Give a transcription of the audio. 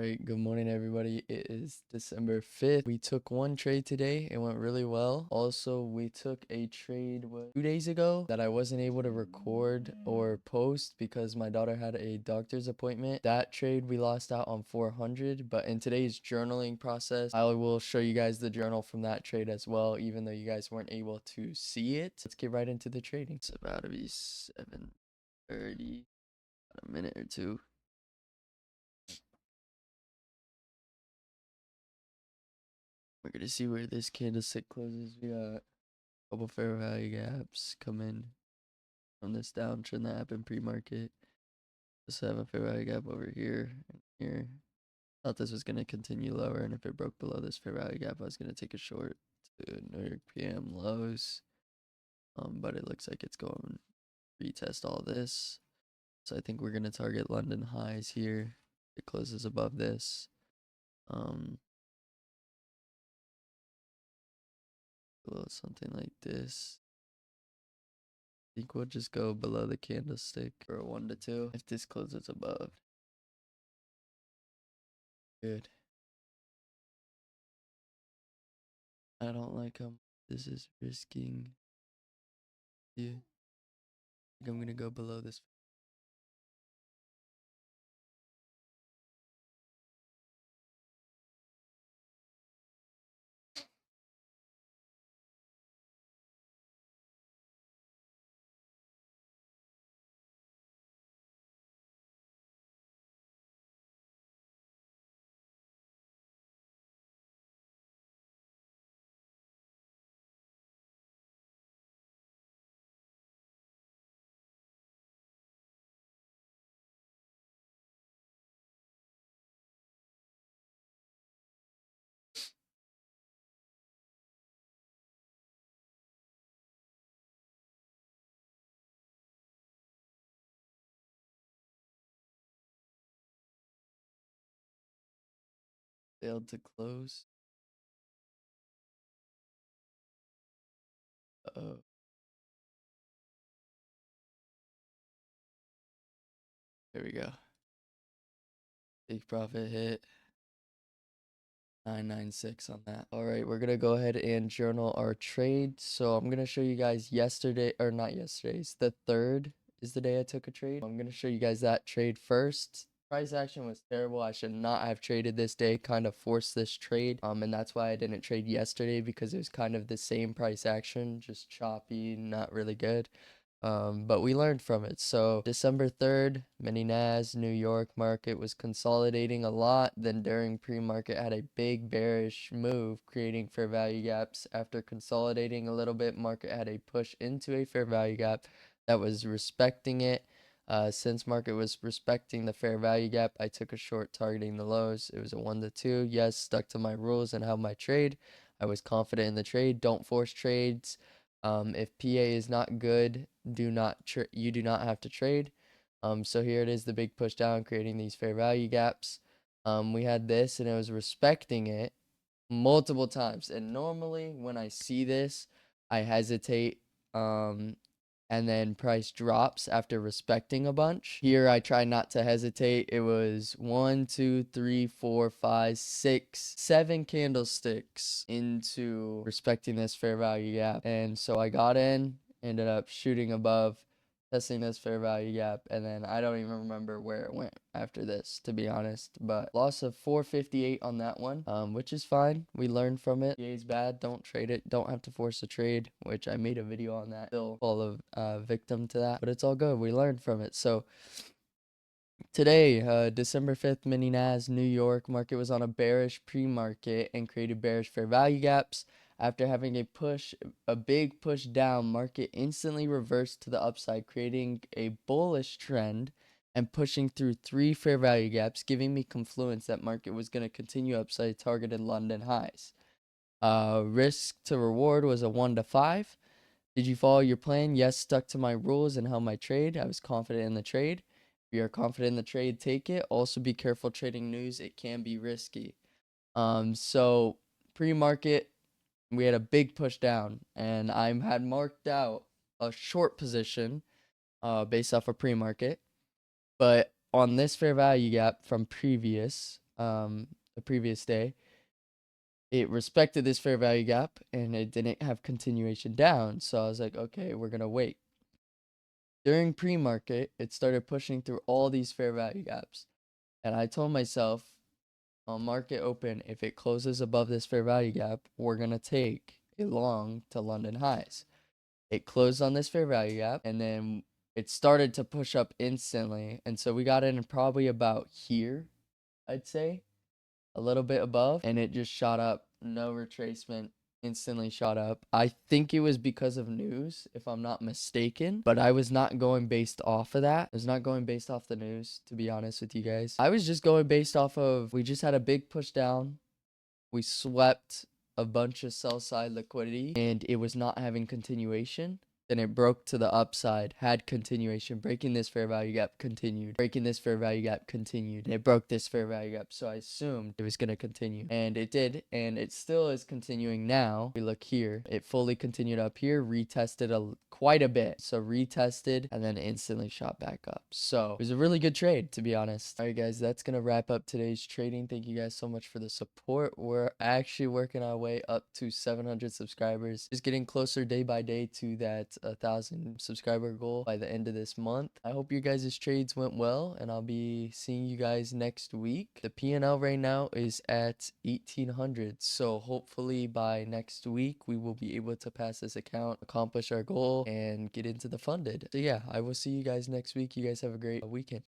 Right, good morning everybody. It is December 5th. We took one trade today. It went really well. Also, we took a trade 2 days ago that I wasn't able to record or post because my daughter had a doctor's appointment. That trade we lost out on 400, but in today's journaling process, I will show you guys the journal from that trade as well, even though you guys weren't able to see it. Let's get right into the trading. It's about to be 7:30, a minute or two. We're gonna see where this candlestick closes. We got a couple fair value gaps coming from this downtrend that happened pre-market. Just have a fair value gap over here and here. Thought this was gonna continue lower, and if it broke below this fair value gap, I was gonna take a short to New York PM lows. But it looks like it's going to retest all this. So I think we're gonna target London highs here. It closes above this. A little something like this. I think we'll just go below the candlestick for a 1 to 2 if this closes above. Good. I don't like how this is risking. Yeah. I think I'm gonna go below this. Failed to close. Uh-oh. There we go. Big profit hit. 996 on that. All right, we're gonna go ahead and journal our trade. So I'm gonna show you guys yesterday, or not yesterday's, the 3rd is the day I took a trade. I'm gonna show you guys that trade first. Price action was terrible. I should not have traded this day, kind of forced this trade. And that's why I didn't trade yesterday, because it was kind of the same price action, just choppy, not really good. But we learned from it. So December 3rd, mini Nas, New York market was consolidating a lot. Then during pre-market had a big bearish move, creating fair value gaps. After consolidating a little bit, market had a push into a fair value gap that was respecting it. Since market was respecting the fair value gap, I took a short targeting the lows. It was a 1 to 2. Yes, stuck to my rules and how my trade. I was confident in the trade. Don't force trades. If PA is not good, you do not have to trade. So here it is, the big push down, creating these fair value gaps. We had this, and it was respecting it multiple times. And normally when I see this, I hesitate. And then price drops after respecting a bunch. Here I try not to hesitate. It was 1, 2, 3, 4, 5, 6, 7 candlesticks into respecting this fair value gap. And so I got in, ended up shooting above, testing this fair value gap, and then I don't even remember where it went after this, to be honest. But loss of 458 on that one, which is fine. We learned from it. PA is bad. Don't trade it. Don't have to force a trade, which I made a video on that. Still fall of victim to that, but it's all good. We learned from it. So today, December 5th, mini Nas, New York market was on a bearish pre-market and created bearish fair value gaps. After having a big push down, market instantly reversed to the upside, creating a bullish trend and pushing through 3 fair value gaps, giving me confluence that market was going to continue upside, targeted London highs. Risk to reward was a 1 to 5. Did you follow your plan? Yes, stuck to my rules and how my trade. I was confident in the trade. If you are confident in the trade, take it. Also be careful trading news. It can be risky. So pre-market, we had a big push down, and I had marked out a short position based off of pre-market. But on this fair value gap from previous, the previous day, it respected this fair value gap and it didn't have continuation down. So I was like, okay, we're going to wait. During pre-market, it started pushing through all these fair value gaps. And I told myself on market open, if it closes above this fair value gap, we're going to take a long to London highs. It closed on this fair value gap and then it started to push up instantly. And so we got in probably about here, I'd say, a little bit above, and it just shot up. No retracement, instantly shot up. I think it was because of news, if I'm not mistaken, but I was not going based off of that. I was not going based off the news, to be honest with you guys. I was just going based off of, we just had a big push down. We swept a bunch of sell side liquidity and it was not having continuation. Then it broke to the upside, had continuation, breaking this fair value gap, continued, breaking this fair value gap, continued, and it broke this fair value gap. So I assumed it was going to continue, and it did, and it still is continuing now. We look here, it fully continued up here, retested quite a bit. So retested and then instantly shot back up. So it was a really good trade, to be honest. All right, guys, that's going to wrap up today's trading. Thank you guys so much for the support. We're actually working our way up to 700 subscribers, just getting closer day by day to that 1,000 subscriber goal by the end of this month. I hope your guys' trades went well, and I'll be seeing you guys next week. The P&L right now is at 1,800, so hopefully by next week we will be able to pass this account, accomplish our goal, and get into the funded. So yeah, I will see you guys next week. You guys have a great weekend.